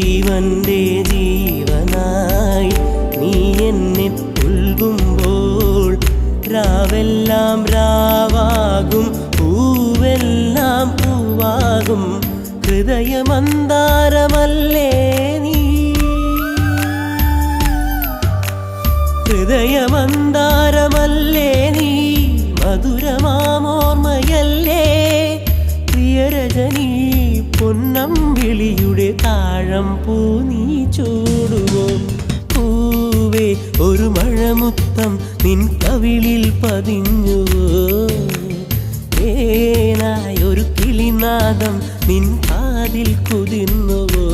ജീവന്റെ ജീവനായി നീ എന്നെ പുൽകുമ്പോൾ രാവെല്ലാം രാവാകും പൂവെല്ലാം പൂവാകും ഹൃദയമന്താരമല്ലേ നീ ഹൃദയമന്താരമല്ലേ നീ മധുരമാമോർമ്മയല്ലേ പ്രിയരജനീ പൊന്നമ്പിളിയുടെ താഴം പൂ നീ ചൂടുവോ പൂവേ ഒരു മഴമുത്തം നിൻ കവിളിൽ പതിഞ്ഞുവോ ഏനായൊരു കിളിനാദം നിൻ കാതിൽ കുതിർന്നുവോ